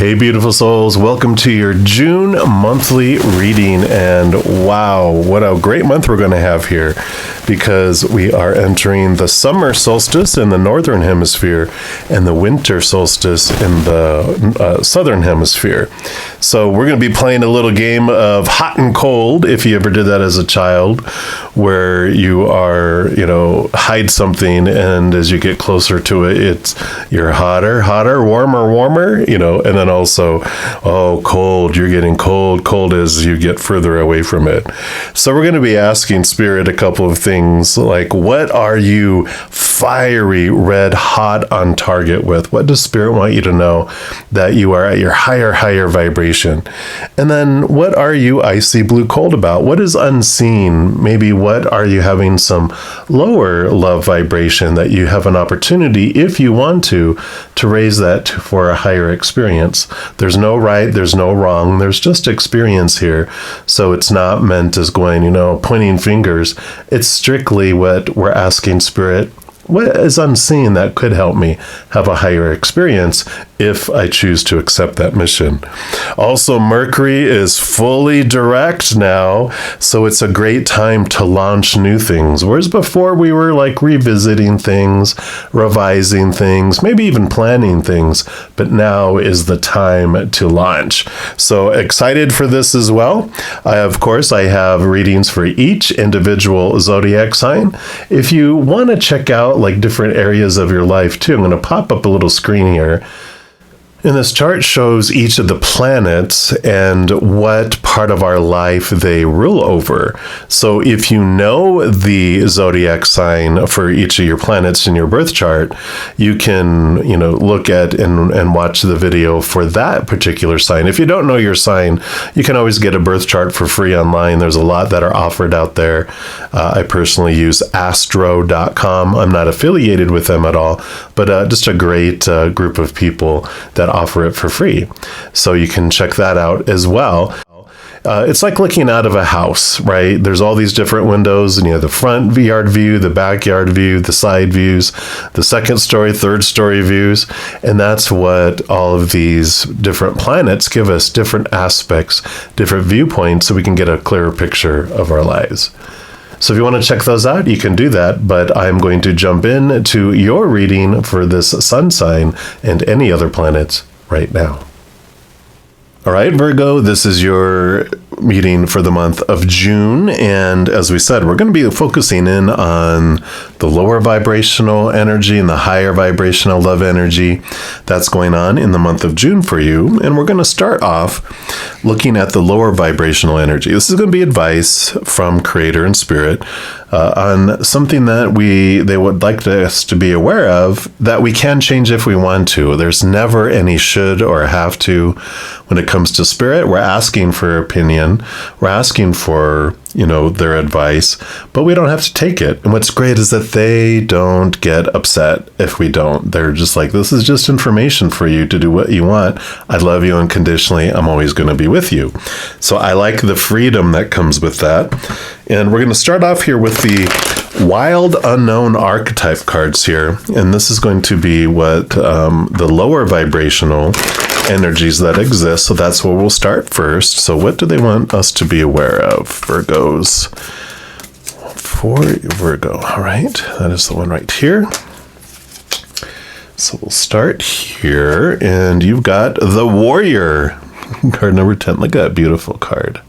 Hey, beautiful souls. Welcome to your June monthly reading. And wow, what a great month we're going to have here, because we are entering the summer solstice in the northern hemisphere and the winter solstice in the southern hemisphere. So we're going to be playing a little game of hot and cold, if you ever did that as a child, where you are, hide something, and as you get closer to it, you're hotter, warmer, and then also, cold, you're getting cold as you get further away from it. So we're going to be asking Spirit a couple of things, like, what are you fiery, red hot on target with? What does Spirit want you to know that you are at your higher vibration? And then what are you icy blue cold about? What is unseen? Maybe what are you having some lower love vibration that you have an opportunity, if you want to raise that for a higher experience? There's no right, there's no wrong, there's just experience here. So it's not meant as going, pointing fingers. It's strictly what we're asking Spirit. What is unseen that could help me have a higher experience if I choose to accept that mission? Also, Mercury is fully direct now, so it's a great time to launch new things. Whereas before we were like revisiting things, revising things, maybe even planning things, but now is the time to launch. So excited for this as well. I have readings for each individual zodiac sign. If you want to check out like different areas of your life too, I'm going to pop up a little screen here. And this chart shows each of the planets and what part of our life they rule over. So if you know the zodiac sign for each of your planets in your birth chart, you can, look at and watch the video for that particular sign. If you don't know your sign, you can always get a birth chart for free online. There's a lot that are offered out there. I personally use astro.com. I'm not affiliated with them at all, but just a great group of people that offer it for free. So you can check that out as well. It's like looking out of a house, right? There's all these different windows, and you have the front yard view, the backyard view, the side views, the second story, third story views. And that's what all of these different planets give us, different aspects, different viewpoints, so we can get a clearer picture of our lives. So if you want to check those out, you can do that, but I'm going to jump in to your reading for this sun sign and any other planets right now. All right, Virgo, this is your meeting for the month of June. And as we said, we're going to be focusing in on the lower vibrational energy and the higher vibrational love energy that's going on in the month of June for you. And we're going to start off looking at the lower vibrational energy. This is going to be advice from Creator and Spirit on something that they would like us to be aware of, that we can change if we want to. There's never any should or have to when it comes to Spirit. We're asking for opinion. We're asking for, their advice, but we don't have to take it. And what's great is that they don't get upset if we don't. They're just like, this is just information for you to do what you want. I love you unconditionally. I'm always going to be with you. So I like the freedom that comes with that. And we're going to start off here with the Wild Unknown Archetype cards here. And this is going to be what the lower vibrational energies that exist. So that's where we'll start first. So what do they want us to be aware of, Virgos? For Virgo. All right. That is the one right here. So we'll start here. And you've got the Warrior, card number 10. Look at that beautiful card.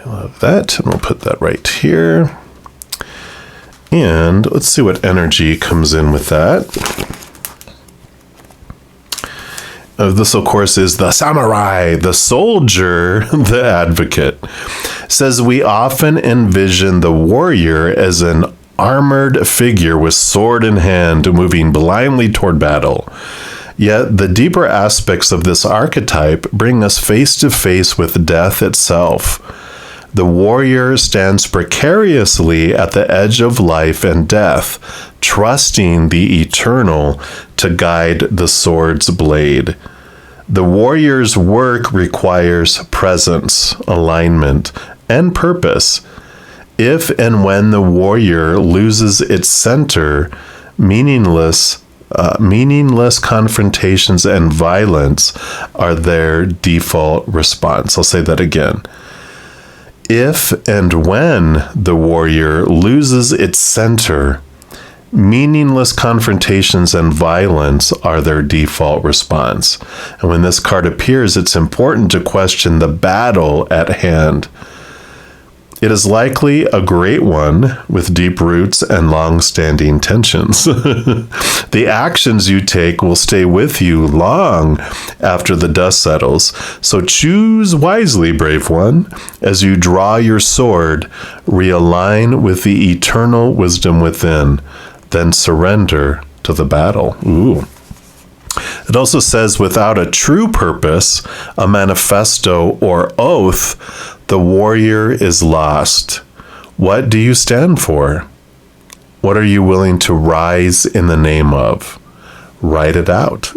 I love that. And we'll put that right here. And let's see what energy comes in with that. This, of course, is the samurai, the soldier, the advocate. Says we often envision the warrior as an armored figure with sword in hand moving blindly toward battle. Yet the deeper aspects of this archetype bring us face to face with death itself. The warrior stands precariously at the edge of life and death, trusting the eternal to guide the sword's blade. The warrior's work requires presence, alignment, and purpose. If and when the warrior loses its center, meaningless meaningless confrontations and violence are their default response. I'll say that again. If and when the warrior loses its center, meaningless confrontations and violence are their default response. And when this card appears, it's important to question the battle at hand. It is likely a great one with deep roots and long-standing tensions. The actions you take will stay with you long after the dust settles. So choose wisely, brave one. As you draw your sword, realign with the eternal wisdom within, then surrender to the battle. Ooh. It also says, without a true purpose, a manifesto or oath, the warrior is lost. What do you stand for? What are you willing to rise in the name of? Write it out.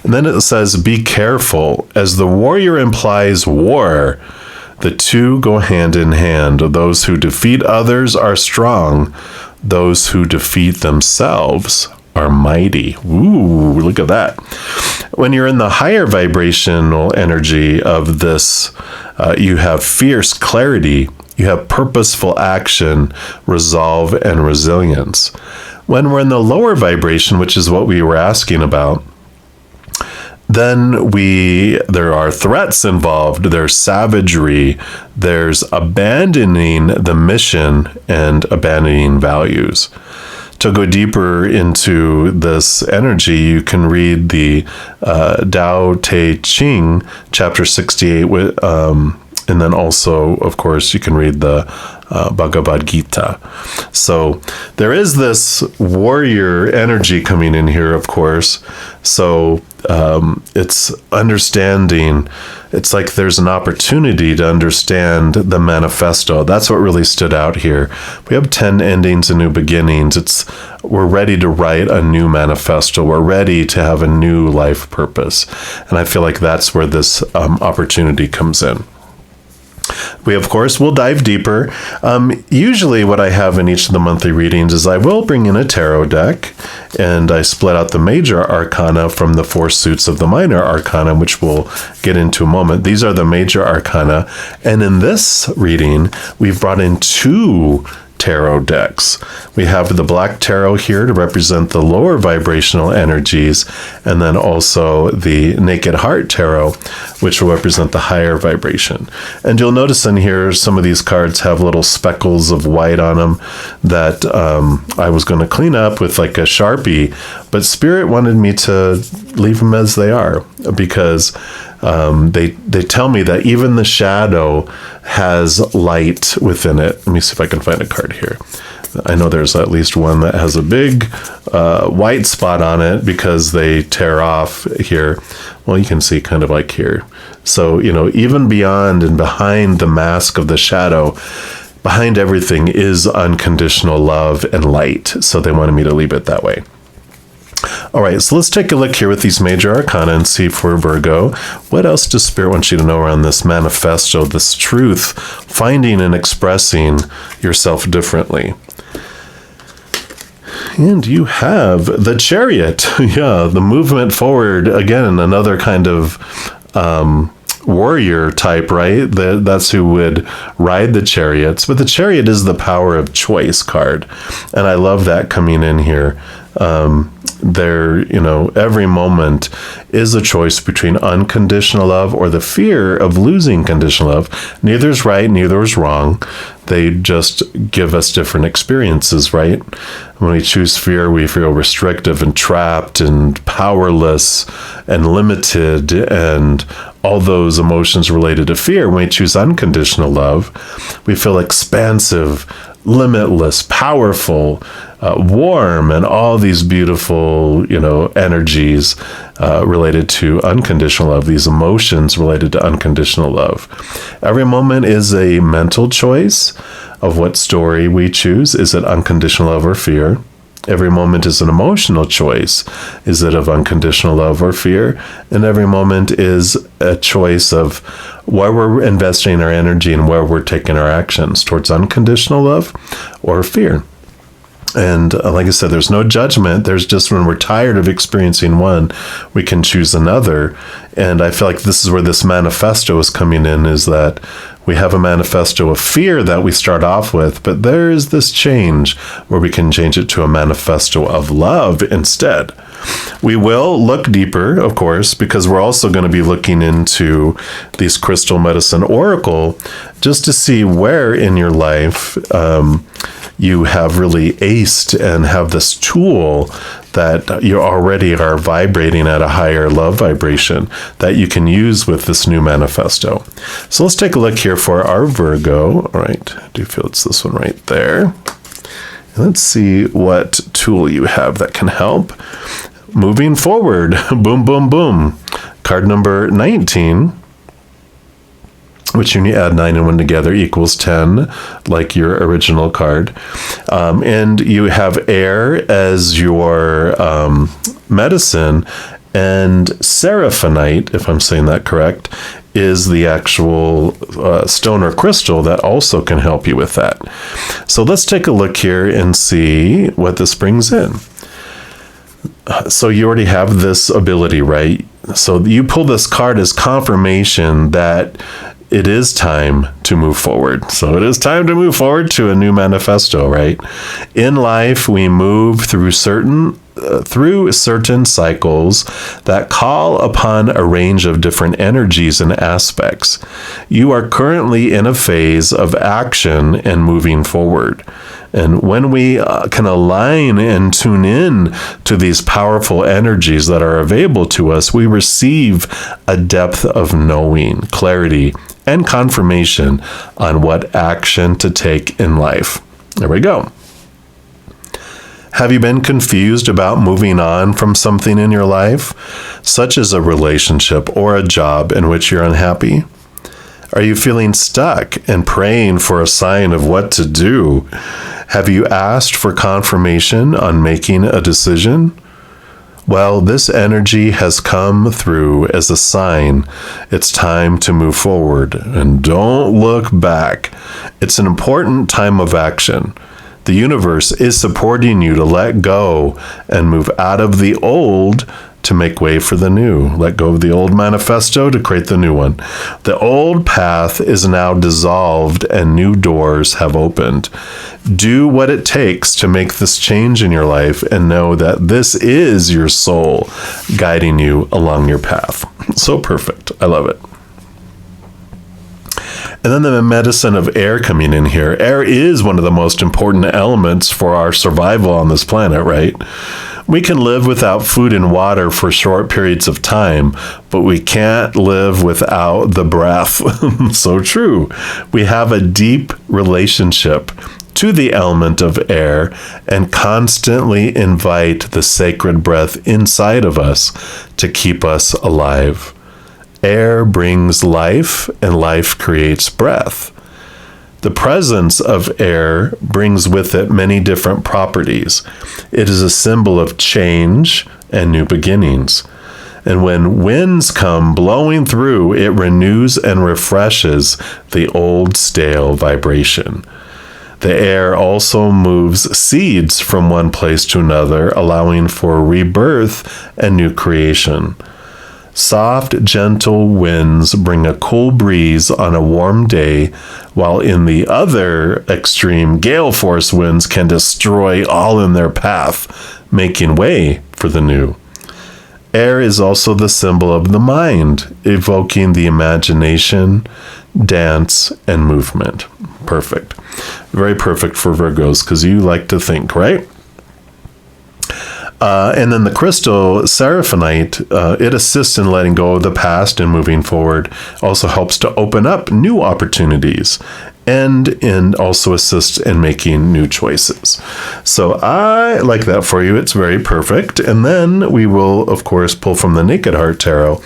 And then it says, be careful. As the warrior implies war, the two go hand in hand. Those who defeat others are strong. Those who defeat themselves are mighty. Ooh, look at that. When you're in the higher vibrational energy of this, you have fierce clarity, you have purposeful action, resolve, and resilience. When we're in the lower vibration, which is what we were asking about, then there are threats involved, there's savagery, there's abandoning the mission and abandoning values. To go deeper into this energy, you can read the Tao Te Ching, chapter 68, and then also, of course, you can read the Bhagavad Gita. So there is this warrior energy coming in here, of course. So it's understanding. It's like there's an opportunity to understand the manifesto. That's what really stood out here. We have 10 endings and new beginnings. We're ready to write a new manifesto. We're ready to have a new life purpose. And I feel like that's where this opportunity comes in. We, of course, will dive deeper. Usually what I have in each of the monthly readings is I will bring in a tarot deck, and I split out the major arcana from the 4 suits of the minor arcana, which we'll get into in a moment. These are the major arcana. And in this reading, we've brought in 2 tarot decks. We have the Black Tarot here to represent the lower vibrational energies, and then also the Naked Heart Tarot, which will represent the higher vibration. And you'll notice in here, some of these cards have little speckles of white on them that I was going to clean up with like a Sharpie, but Spirit wanted me to leave them as they are, because they tell me that even the shadow has light within it. Let me see if I can find a card here. I know there's at least one that has a big white spot on it because they tear off here. Well, you can see kind of like here. So, even beyond and behind the mask of the shadow, behind everything is unconditional love and light. So they wanted me to leave it that way. All right, so let's take a look here with these major arcana and see for Virgo, what else does Spirit want you to know around this manifesto, this truth, finding and expressing yourself differently. And you have the Chariot. Yeah, the movement forward. Again, another kind of warrior type, right? That's who would ride the chariots. But the Chariot is the power of choice card. And I love that coming in here. Every moment is a choice between unconditional love or the fear of losing conditional love. Neither is right, neither is wrong. They just give us different experiences, right? When we choose fear, we feel restrictive and trapped and powerless and limited and all those emotions related to fear. When we choose unconditional love, we feel expansive, limitless, powerful, warm, and all these beautiful, energies related to unconditional love, these emotions related to unconditional love. Every moment is a mental choice of what story we choose. Is it unconditional love or fear? Every moment is an emotional choice. Is it of unconditional love or fear? And every moment is a choice of where we're investing our energy and where we're taking our actions, towards unconditional love or fear. And like I said, there's no judgment. There's just when we're tired of experiencing one, we can choose another. And I feel like this is where this manifesto is coming in, is that we have a manifesto of fear that we start off with, but there is this change where we can change it to a manifesto of love instead. We will look deeper, of course, because we're also going to be looking into these crystal medicine oracle just to see where in your life you have really aced and have this tool that you already are vibrating at a higher love vibration that you can use with this new manifesto. So let's take a look here for our Virgo. All right, I do feel it's this one right there. Let's see what tool you have that can help. Moving forward, boom, boom, boom. Card number 19, which when you add 9 and 1 together equals 10, like your original card. And you have air as your medicine, and seraphonite, if I'm saying that correct, is the actual stone or crystal that also can help you with that. So let's take a look here and see what this brings in. So you already have this ability, right? So you pull this card as confirmation that it is time to move forward. So it is time to move forward to a new manifesto, right? In life, we move through certain cycles that call upon a range of different energies and aspects. You are currently in a phase of action and moving forward. And when we can align and tune in to these powerful energies that are available to us, we receive a depth of knowing, clarity, and confirmation on what action to take in life. There we go. Have you been confused about moving on from something in your life, such as a relationship or a job in which you're unhappy? Are you feeling stuck and praying for a sign of what to do? Have you asked for confirmation on making a decision? Well, this energy has come through as a sign. It's time to move forward, and don't look back. It's an important time of action. The universe is supporting you to let go and move out of the old to make way for the new. Let go of the old manifesto to create the new one. The old path is now dissolved and new doors have opened. Do what it takes to make this change in your life and know that this is your soul guiding you along your path. So perfect. I love it. And then the medicine of air coming in here. Air is one of the most important elements for our survival on this planet, right? We can live without food and water for short periods of time, but we can't live without the breath. So true. We have a deep relationship to the element of air and constantly invite the sacred breath inside of us to keep us alive. Air brings life, and life creates breath. The presence of air brings with it many different properties. It is a symbol of change and new beginnings. And when winds come blowing through, it renews and refreshes the old stale vibration. The air also moves seeds from one place to another, allowing for rebirth and new creation. Soft, gentle winds bring a cool breeze on a warm day, while in the other extreme, gale force winds can destroy all in their path, making way for the new. Air is also the symbol of the mind, evoking the imagination, dance, and movement. Perfect. Very perfect for Virgos, because you like to think, right? And then the crystal seraphonite, it assists in letting go of the past and moving forward. Also helps to open up new opportunities and also assists in making new choices. So I like that for you. It's very perfect. And then we will, of course, pull from the Naked Heart Tarot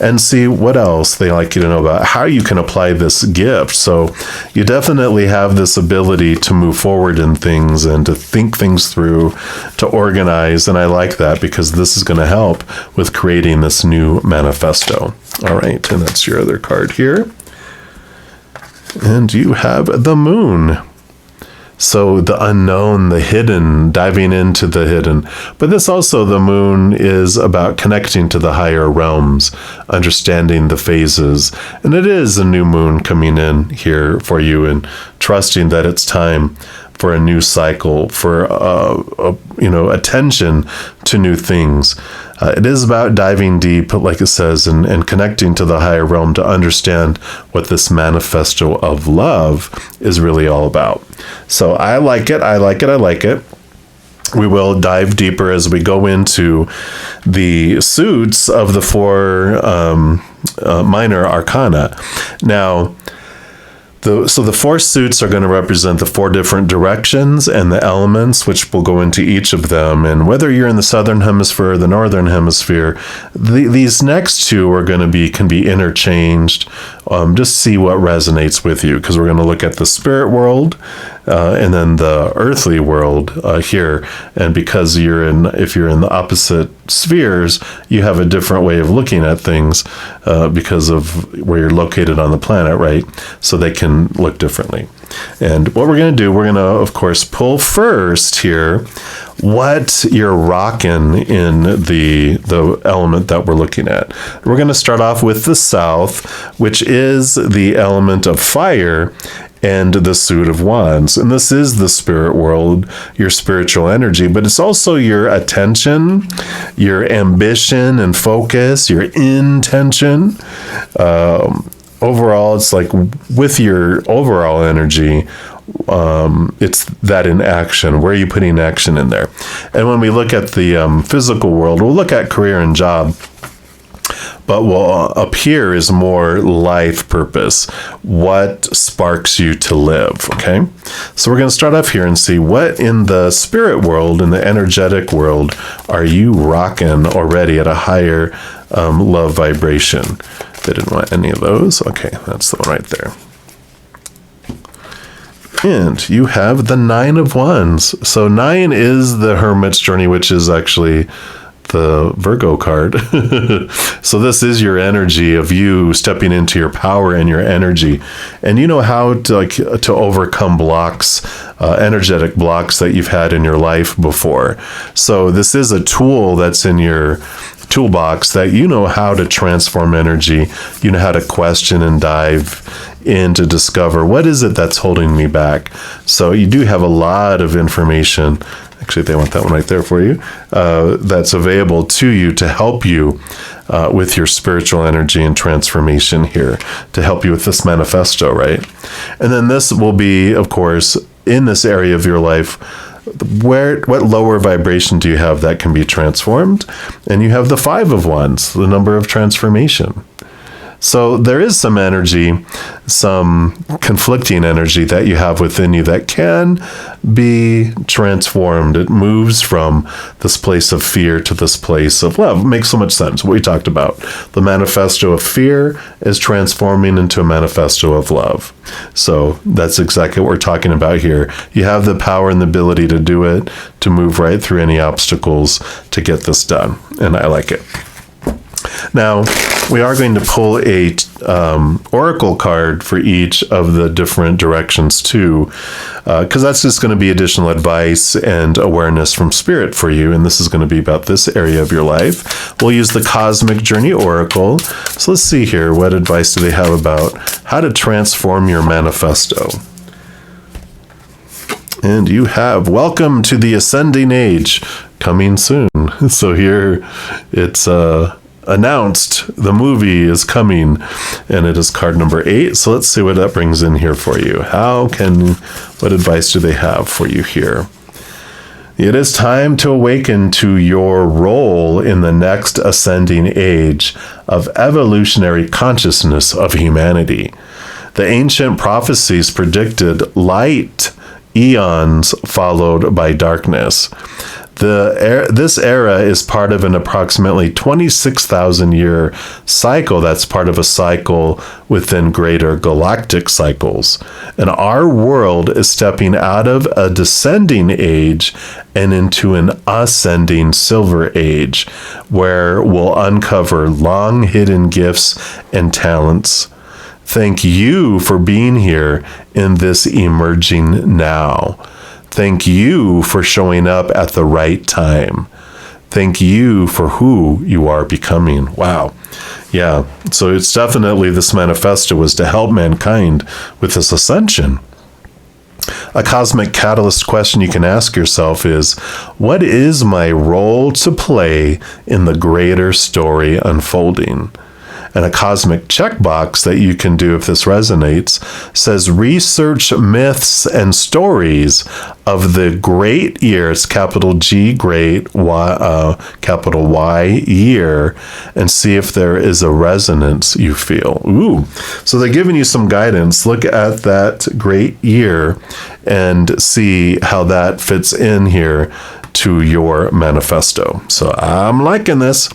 and see what else they like you to know about how you can apply this gift. So you definitely have this ability to move forward in things and to think things through, to organize. And I like that because this is going to help with creating this new manifesto. All right. And that's your other card here. And you have the moon. So the unknown, the hidden, diving into the hidden. But this also, the moon is about connecting to the higher realms, understanding the phases. And it is a new moon coming in here for you, and trusting that it's time for a new cycle, for attention to new things. It is about diving deep, like it says, and connecting to the higher realm to understand what this manifesto of love is really all about. So I like it. I like it. I like it. We will dive deeper as we go into the suits of the four minor arcana. Now, so the four suits are going to represent the four different directions and the elements, which will go into each of them. And whether you're in the southern hemisphere or the northern hemisphere, these next two are going to can be interchanged. Just see what resonates with you, because we're going to look at the spirit world and then the earthly world here. And because if you're in the opposite spheres, you have a different way of looking at things because of where you're located on the planet, right? So they can look differently. And what we're going to do, we're going to, of course, pull first here what you're rocking in the element that we're looking at. We're going to start off with the south, which is the element of fire, and the suit of wands. And this is the spirit world, your spiritual energy, but it's also your attention, your ambition and focus, your intention. Overall, it's like with your overall energy, it's that in action. Where are you putting action in there? And when we look at the physical world, we'll look at career and job. But what up here is more life purpose. What sparks you to live, okay? So we're going to start off here and see what in the spirit world, in the energetic world, are you rocking already at a higher love vibration? They didn't want any of those. Okay, that's the one right there. And you have the 9 of Wands. So 9 is the Hermit's journey, which is actually the Virgo card. So this is your energy of you stepping into your power and your energy, and you know how to overcome blocks, energetic blocks that you've had in your life before. So this is a tool that's in your toolbox that you know how to transform energy. You know how to question and dive in to discover what is it that's holding me back. So you do have a lot of information. Actually, they want that one right there for you. That's available to you to help you with your spiritual energy and transformation here, to help you with this manifesto, right? And then this will be, of course, in this area of your life, what lower vibration do you have that can be transformed? And you have the 5 of Wands, the number of transformation. So there is some energy, some conflicting energy that you have within you that can be transformed. It moves from this place of fear to this place of love. It makes so much sense, what we talked about. The manifesto of fear is transforming into a manifesto of love. So that's exactly what we're talking about here. You have the power and the ability to do it, to move right through any obstacles to get this done. And I like it. Now, we are going to pull a oracle card for each of the different directions too, because that's just going to be additional advice and awareness from spirit for you, and this is going to be about this area of your life. We'll use the Cosmic Journey Oracle. So let's see here, what advice do they have about how to transform your manifesto? And you have welcome to the ascending age, coming soon. So here it's announced the movie is coming, and it is card number 8. So let's see what that brings in here for you. What advice do they have for you here? It is time to awaken to your role in the next ascending age of evolutionary consciousness of humanity. The ancient prophecies predicted light eons followed by darkness. This era is part of an approximately 26,000 year cycle that's part of a cycle within greater galactic cycles. And our world is stepping out of a descending age and into an ascending silver age, where we'll uncover long hidden gifts and talents Thank you for being here in this emerging now. Thank you for showing up at the right time. Thank you for who you are becoming. Wow. Yeah. So it's definitely, this manifesto was to help mankind with this ascension. A cosmic catalyst question you can ask yourself is, what is my role to play in the greater story unfolding? And a cosmic checkbox that you can do if this resonates says, research myths and stories of the great year, it's capital G, great, capital Y, year, and see if there is a resonance you feel. Ooh. So they're giving you some guidance. Look at that great year and see how that fits in here to your manifesto. So I'm liking this,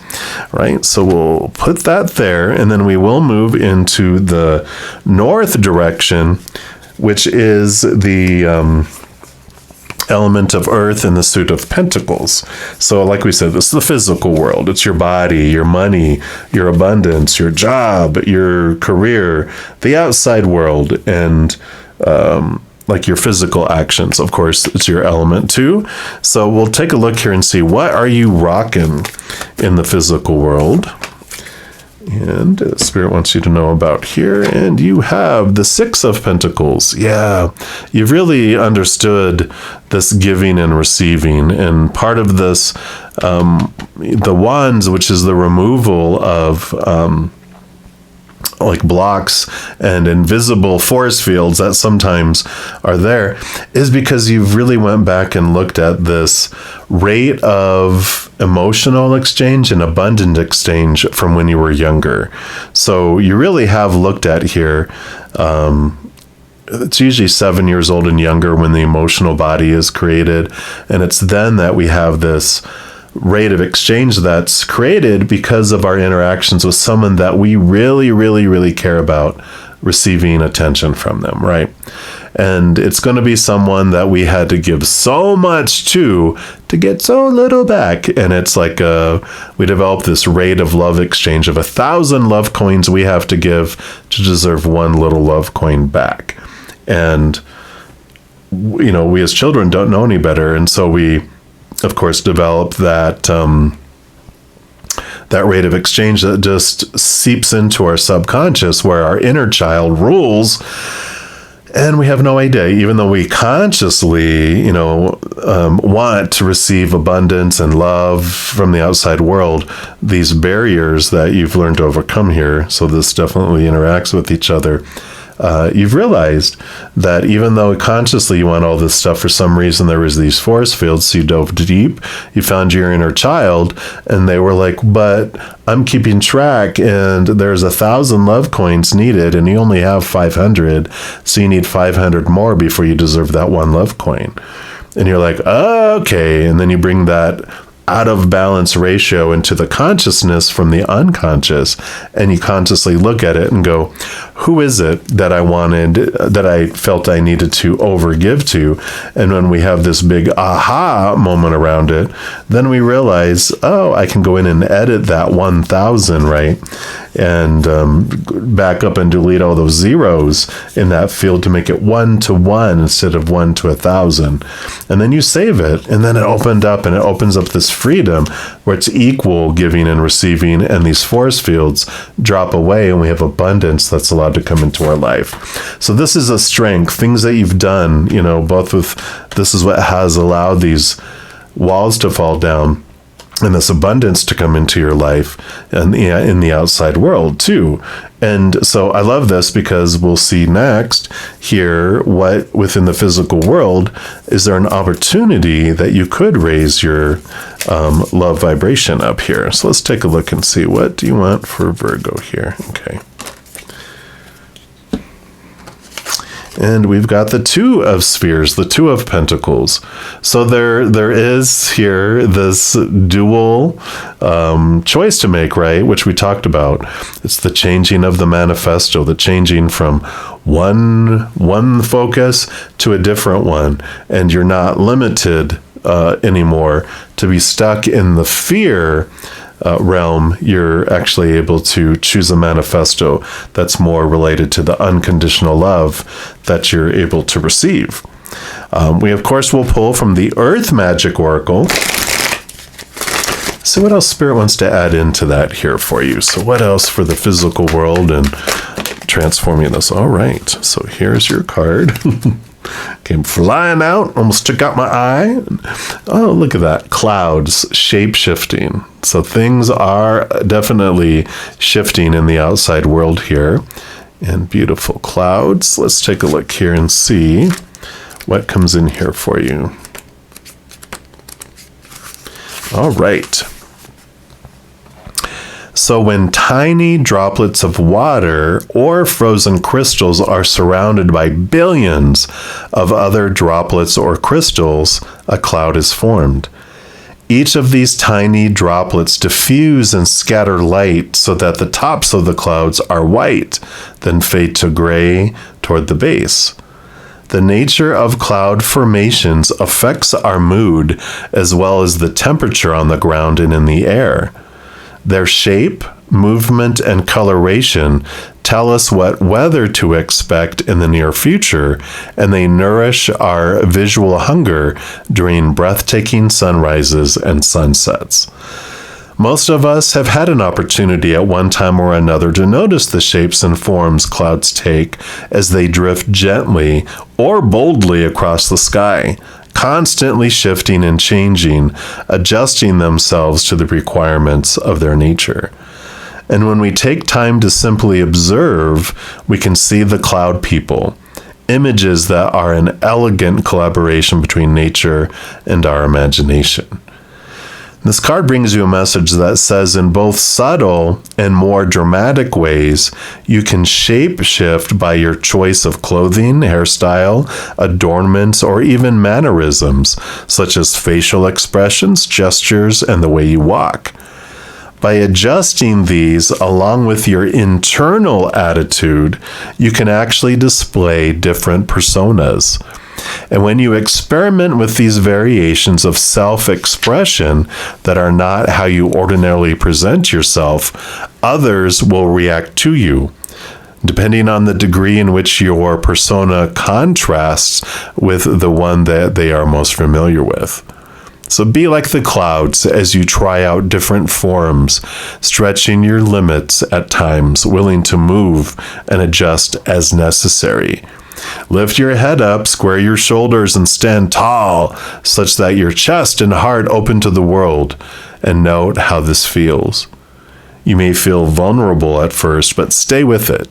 right? So we'll put that there, and then we will move into the north direction, which is the element of earth in the suit of pentacles. So like we said, this is the physical world. It's your body, your money, your abundance, your job, your career, the outside world, and like your physical actions. Of course, it's your element too. So we'll take a look here and see, what are you rocking in the physical world? And Spirit wants you to know about here. And you have the Six of Pentacles. Yeah, you've really understood this giving and receiving. And part of this, the Wands, which is the removal of like blocks and invisible force fields that sometimes are there, is because you've really went back and looked at this rate of emotional exchange and abundant exchange from when you were younger. So you really have looked at here, it's usually 7 years old and younger when the emotional body is created, and it's then that we have this rate of exchange that's created because of our interactions with someone that we really, really, really care about receiving attention from them, right? And it's going to be someone that we had to give so much to get so little back. And it's like we developed this rate of love exchange of 1,000 love coins we have to give to deserve one little love coin back. And, you know, we as children don't know any better. And so we, of course, develop that that rate of exchange that just seeps into our subconscious, where our inner child rules, and we have no idea, even though we consciously, you know, want to receive abundance and love from the outside world, these barriers that you've learned to overcome here, so this definitely interacts with each other. You've realized that even though consciously you want all this stuff, for some reason there was these force fields, so you dove deep, you found your inner child, and they were like, but I'm keeping track, and there's 1,000 love coins needed, and you only have 500, so you need 500 more before you deserve that one love coin. And you're like, oh, okay, and then you bring that out of balance ratio into the consciousness from the unconscious, and you consciously look at it and go, who is it that I wanted, that I felt I needed to overgive to? And when we have this big aha moment around it, then we realize, oh, I can go in and edit that 1,000, right? And back up and delete all those zeros in that field to make it 1 to 1 instead of 1 to 1,000. And then you save it, and then it opened up, and it opens up this freedom where it's equal giving and receiving, and these force fields drop away, and we have abundance that's allowed to come into our life. So this is a strength, things that you've done, you know, both with, this is what has allowed these walls to fall down and this abundance to come into your life and in the outside world too. And so I love this, because we'll see next here what within the physical world, is there an opportunity that you could raise your love vibration up here. So let's take a look and see, what do you want for Virgo here? Okay. And we've got the Two of Spheres, the Two of Pentacles. So there is here this dual choice to make, right? Which we talked about. It's the changing of the manifesto, the changing from one focus to a different one. And you're not limited anymore to be stuck in the fear realm, you're actually able to choose a manifesto that's more related to the unconditional love that you're able to receive. We, of course, will pull from the Earth Magic Oracle. So what else Spirit wants to add into that here for you? So what else for the physical world and transforming this? All right. So here's your card. Came flying out, almost took out my eye. Oh, look at that. Clouds, shape-shifting. So things are definitely shifting in the outside world here. And beautiful clouds. Let's take a look here and see what comes in here for you. All right. So when tiny droplets of water or frozen crystals are surrounded by billions of other droplets or crystals, a cloud is formed. Each of these tiny droplets diffuse and scatter light so that the tops of the clouds are white, then fade to gray toward the base. The nature of cloud formations affects our mood as well as the temperature on the ground and in the air. Their shape, movement, and coloration tell us what weather to expect in the near future, and they nourish our visual hunger during breathtaking sunrises and sunsets. Most of us have had an opportunity at one time or another to notice the shapes and forms clouds take as they drift gently or boldly across the sky, constantly shifting and changing, adjusting themselves to the requirements of their nature. And when we take time to simply observe, we can see the cloud people, images that are an elegant collaboration between nature and our imagination. This card brings you a message that says in both subtle and more dramatic ways, you can shape shift by your choice of clothing, hairstyle, adornments, or even mannerisms, such as facial expressions, gestures, and the way you walk. By adjusting these along with your internal attitude, you can actually display different personas. And when you experiment with these variations of self-expression that are not how you ordinarily present yourself, others will react to you, depending on the degree in which your persona contrasts with the one that they are most familiar with. So be like the clouds as you try out different forms, stretching your limits at times, willing to move and adjust as necessary. Lift your head up, square your shoulders, and stand tall, such that your chest and heart open to the world, and note how this feels. You may feel vulnerable at first, but stay with it.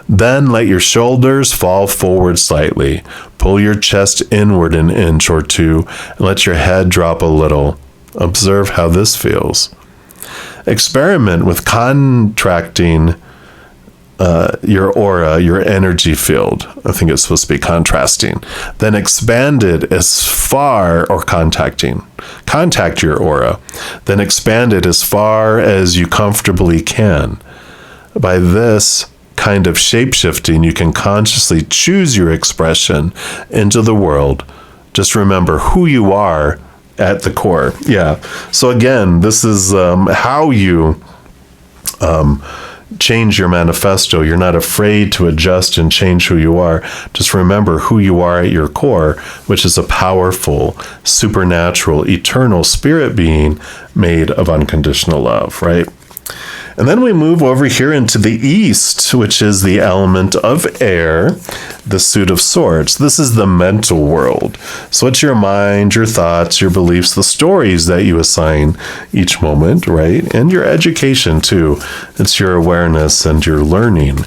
Then let your shoulders fall forward slightly. Pull your chest inward an inch or two, and let your head drop a little. Observe how this feels. Experiment with contracting your aura, your energy field. I think it's supposed to be contrasting. Then expand it as far, or contacting. Contact your aura. Then expand it as far as you comfortably can. By this kind of shape-shifting, you can consciously choose your expression into the world. Just remember who you are at the core. Yeah. So again, this is how you change your manifesto. You're not afraid to adjust and change who you are. Just remember who you are at your core, which is a powerful, supernatural, eternal spirit being made of unconditional love, right? And then we move over here into the east, which is the element of air, the suit of swords. This is the mental world. So it's your mind, your thoughts, your beliefs, the stories that you assign each moment, right? And your education too. It's your awareness and your learning.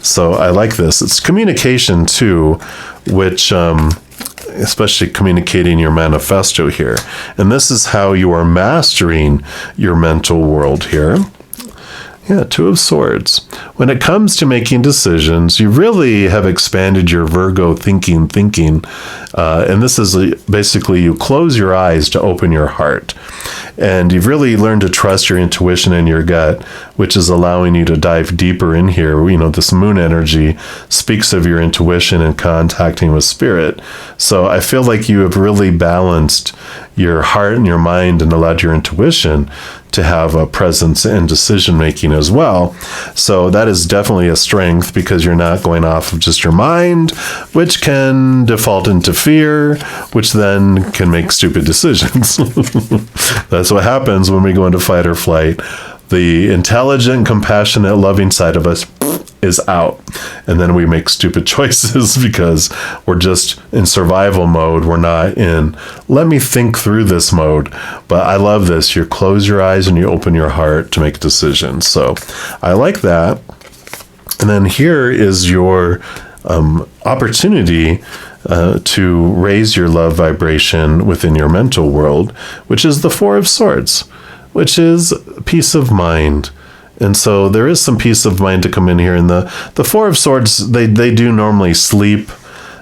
So I like this. It's communication too, which especially communicating your manifesto here. And this is how you are mastering your mental world here. Yeah, Two of Swords. When it comes to making decisions, you really have expanded your Virgo thinking. And this is basically you close your eyes to open your heart. And you've really learned to trust your intuition and your gut, which is allowing you to dive deeper in here. You know, this moon energy speaks of your intuition and contacting with spirit. So I feel like you have really balanced your heart and your mind and allowed your intuition to have a presence in decision making as well. So that is definitely a strength, because you're not going off of just your mind, which can default into fear, which then can make stupid decisions. That's what happens when we go into fight or flight. The intelligent, compassionate, loving side of us is out. And then we make stupid choices because we're just in survival mode. We're not in, let me think through this mode. But I love this. You close your eyes and you open your heart to make decisions. So I like that. And then here is your opportunity to raise your love vibration within your mental world, which is the Four of Swords, which is peace of mind. And so there is some peace of mind to come in here. And the Four of Swords, they do normally sleep.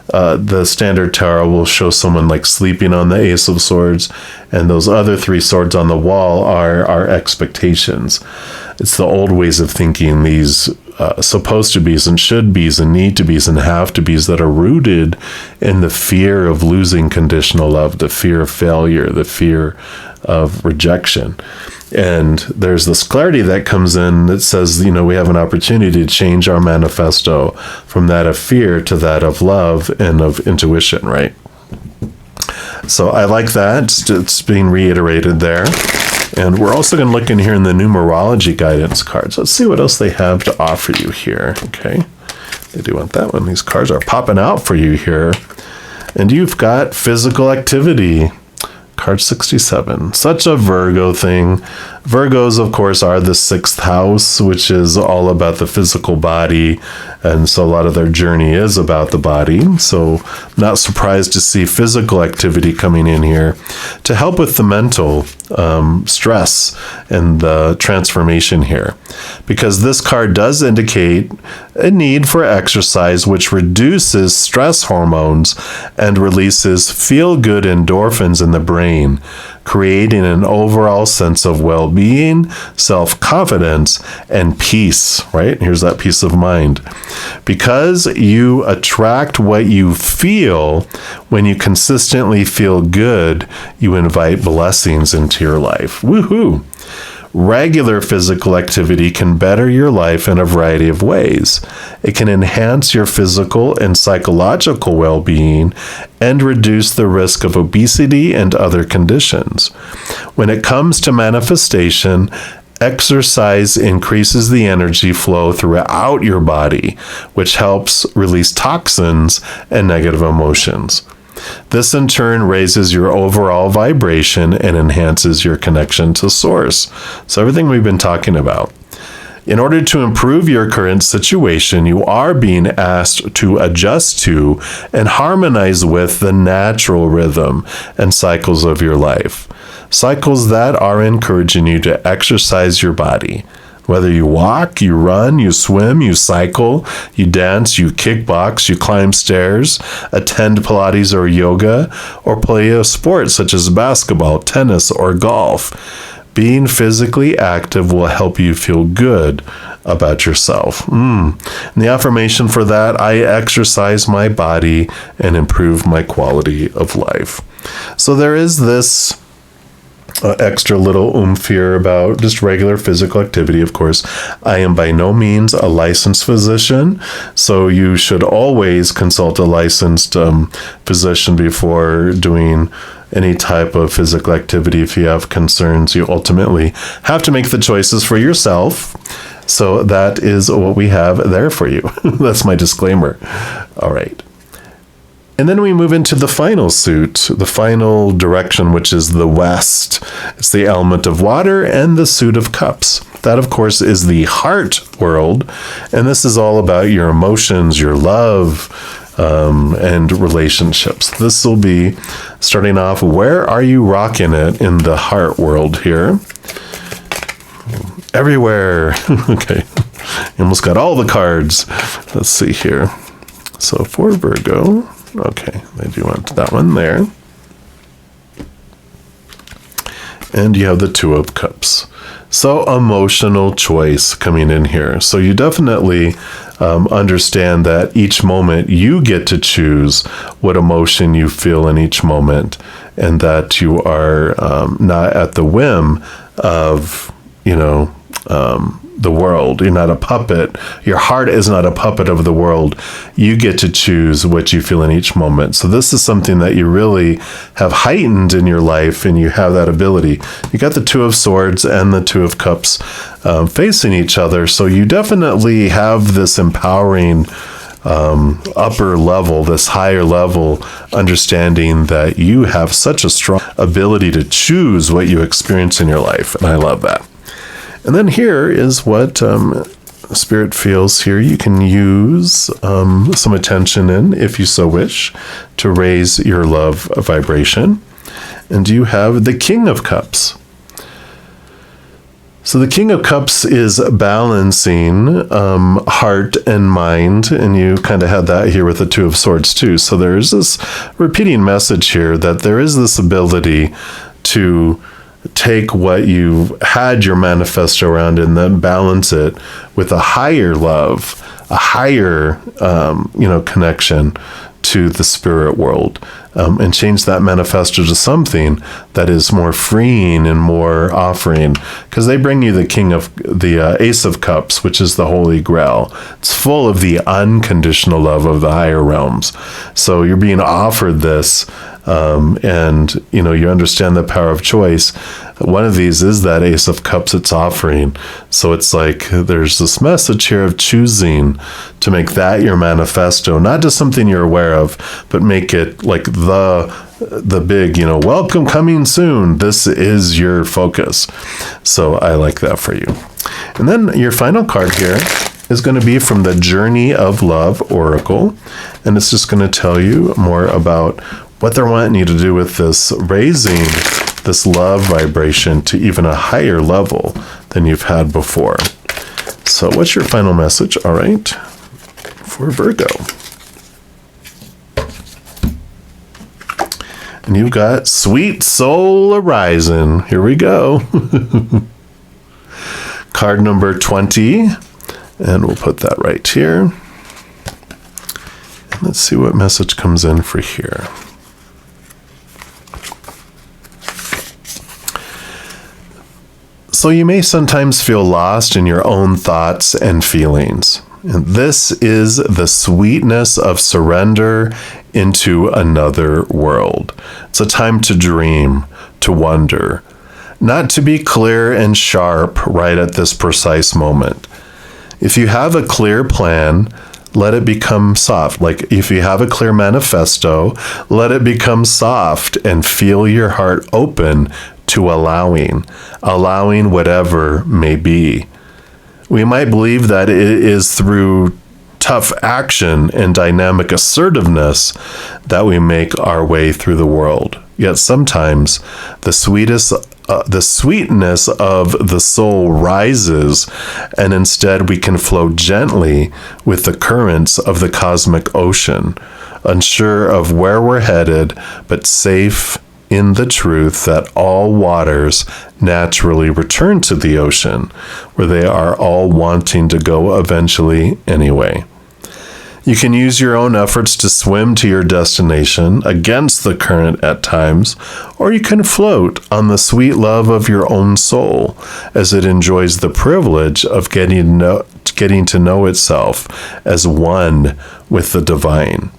The standard tarot will show someone like sleeping on the Ace of Swords. And those other three swords on the wall are our expectations. It's the old ways of thinking, these supposed to be's and should be's and need to be's and have to be's that are rooted in the fear of losing conditional love, the fear of failure, the fear of rejection. And there's this clarity that comes in that says, we have an opportunity to change our manifesto from that of fear to that of love and of intuition, right? So I like that. It's being reiterated there. And we're also going to look in here in the numerology guidance cards. Let's see what else they have to offer you here. Okay. I do want that one. These cards are popping out for you here. And you've got physical activity. Card 67. Such a Virgo thing. Virgos, of course, are the 6th house, which is all about the physical body. And so a lot of their journey is about the body. So not surprised to see physical activity coming in here to help with the mental stress and the transformation here. Because this card does indicate a need for exercise, which reduces stress hormones and releases feel-good endorphins in the brain, creating an overall sense of well-being, self-confidence, and peace, right? Here's that peace of mind. Because you attract what you feel, when you consistently feel good, you invite blessings into your life. Woohoo! Regular physical activity can better your life in a variety of ways. It can enhance your physical and psychological well-being and reduce the risk of obesity and other conditions. When it comes to manifestation, exercise increases the energy flow throughout your body, which helps release toxins and negative emotions. This in turn raises your overall vibration and enhances your connection to source. So everything we've been talking about. In order to improve your current situation, you are being asked to adjust to and harmonize with the natural rhythm and cycles of your life. Cycles that are encouraging you to exercise your body. Whether you walk, you run, you swim, you cycle, you dance, you kickbox, you climb stairs, attend Pilates or yoga, or play a sport such as basketball, tennis, or golf. Being physically active will help you feel good about yourself. And the affirmation for that, I exercise my body and improve my quality of life. So there is this extra little oomph here about just regular physical activity. Of course, I am by no means a licensed physician, so you should always consult a licensed physician before doing any type of physical activity. If you have concerns, you ultimately have to make the choices for yourself. So that is what we have there for you. That's my disclaimer. All right. And then we move into the final suit, the final direction, which is the West. It's the element of water and the suit of cups. That, of course, is the heart world. And this is all about your emotions, your love, and relationships. This will be starting off, where are you rocking it in the heart world here? Everywhere. Okay. You almost got all the cards. Let's see here. So for Virgo. Okay, I do want that one there. And you have the Two of Cups. So emotional choice coming in here. So you definitely understand that each moment you get to choose what emotion you feel in each moment, and that you are not at the whim of, the world. You're not a puppet. Your heart is not a puppet of the world. You get to choose what you feel in each moment. So this is something that you really have heightened in your life, and you have that ability. You got the Two of Swords and the Two of Cups facing each other. So you definitely have this empowering upper level, this higher level understanding that you have such a strong ability to choose what you experience in your life. And I love that. And then here is what Spirit feels here. You can use some attention in, if you so wish, to raise your love vibration. And you have the King of Cups. So the King of Cups is balancing heart and mind, and you kind of had that here with the Two of Swords too. So there's this repeating message here that there is this ability to take what you had your manifesto around and then balance it with a higher love, a higher, connection to the spirit world, and change that manifesto to something that is more freeing and more offering, because they bring you the Ace of Cups, which is the Holy Grail. It's full of the unconditional love of the higher realms. So you're being offered this, and you understand the power of choice. One of these is that Ace of Cups it's offering. So it's like there's this message here of choosing to make that your manifesto, not just something you're aware of, but make it like the big, welcome coming soon. This is your focus. So I like that for you. And then your final card here is going to be from the Journey of Love Oracle. And it's just going to tell you more about what they're wanting you to do with this, raising this love vibration to even a higher level than you've had before. So what's your final message? All right, for Virgo. And you've got Sweet Soul Arising. Here we go. Card number 20. And we'll put that right here. And let's see what message comes in for here. So you may sometimes feel lost in your own thoughts and feelings. And this is the sweetness of surrender into another world. It's a time to dream, to wonder, not to be clear and sharp right at this precise moment. If you have a clear plan, let it become soft. Like if you have a clear manifesto, let it become soft and feel your heart open to allowing whatever may be. We might believe that it is through tough action and dynamic assertiveness that we make our way through the world. Yet sometimes the sweetness of the soul rises, and instead we can flow gently with the currents of the cosmic ocean, unsure of where we're headed, but safe in the truth that all waters naturally return to the ocean, where they are all wanting to go eventually anyway. You can use your own efforts to swim to your destination against the current at times, or you can float on the sweet love of your own soul as it enjoys the privilege of getting to know itself as one with the divine.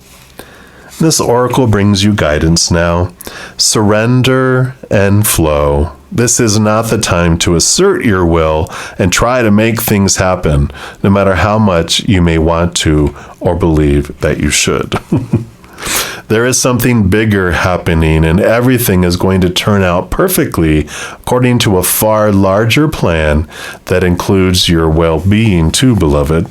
This oracle brings you guidance now. Surrender and flow. This is not the time to assert your will and try to make things happen, no matter how much you may want to or believe that you should. There is something bigger happening, and everything is going to turn out perfectly according to a far larger plan that includes your well-being too, beloved.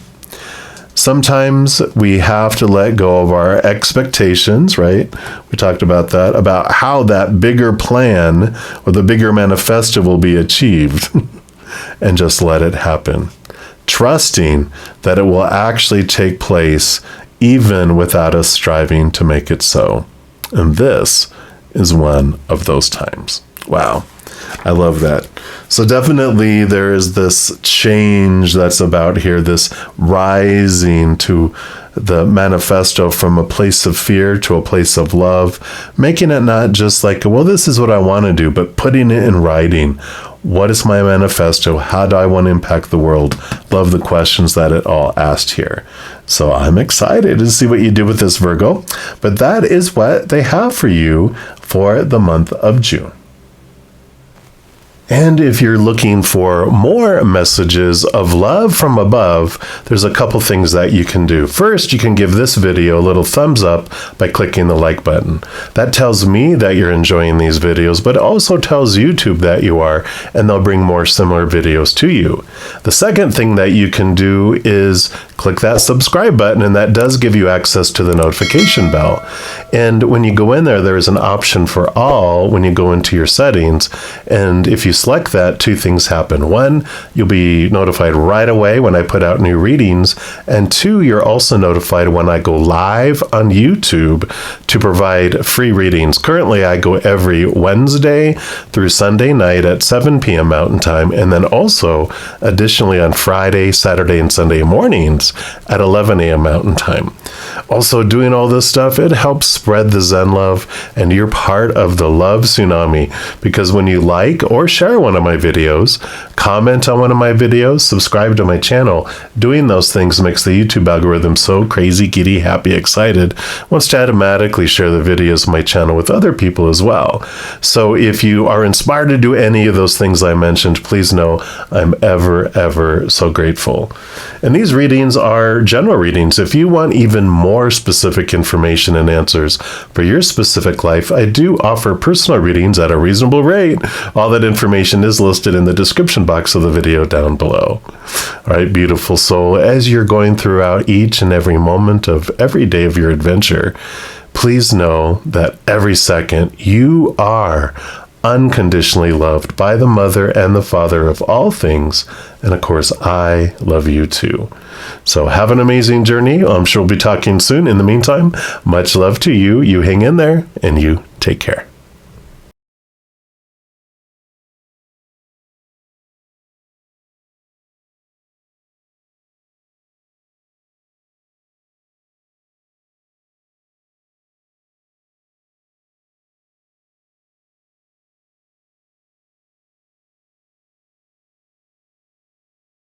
Sometimes we have to let go of our expectations, right? We talked about that, about how that bigger plan or the bigger manifesto will be achieved, and just let it happen, trusting that it will actually take place even without us striving to make it so. And this is one of those times. Wow. I love that. So definitely there is this change that's about here, this rising to the manifesto from a place of fear to a place of love, making it not just like, well, this is what I want to do, but putting it in writing. What is my manifesto? How do I want to impact the world? Love the questions that it all asked here. So I'm excited to see what you do with this, Virgo. But that is what they have for you for the month of June. And if you're looking for more messages of love from above, there's a couple things that you can do. First, you can give this video a little thumbs up by clicking the like button. That tells me that you're enjoying these videos, but it also tells YouTube that you are, and they'll bring more similar videos to you. The second thing that you can do is click that subscribe button, and that does give you access to the notification bell. And when you go in there, there's an option for all when you go into your settings. And if you select that, two things happen. One, you'll be notified right away when I put out new readings. And two, you're also notified when I go live on YouTube to provide free readings. Currently, I go every Wednesday through Sunday night at 7 p.m. Mountain Time. And then also, additionally, on Friday, Saturday, and Sunday mornings at 11 a.m. Mountain Time. Also, doing all this stuff, it helps spread the Zen love, and you're part of the love tsunami, because when you like or share one of my videos, comment on one of my videos, subscribe to my channel, doing those things makes the YouTube algorithm so crazy, giddy, happy, excited, wants to automatically share the videos of my channel with other people as well. So if you are inspired to do any of those things I mentioned, please know I'm ever so grateful. And these readings are general readings. If you want even more specific information and answers for your specific life, I do offer personal readings at a reasonable rate. All that information is listed in the description box of the video down below. All right, beautiful soul, as you're going throughout each and every moment of every day of your adventure, please know that every second you are unconditionally loved by the Mother and the Father of all things. And of course, I love you too. So have an amazing journey. I'm sure we'll be talking soon. In the meantime, much love to you. You hang in there and you take care.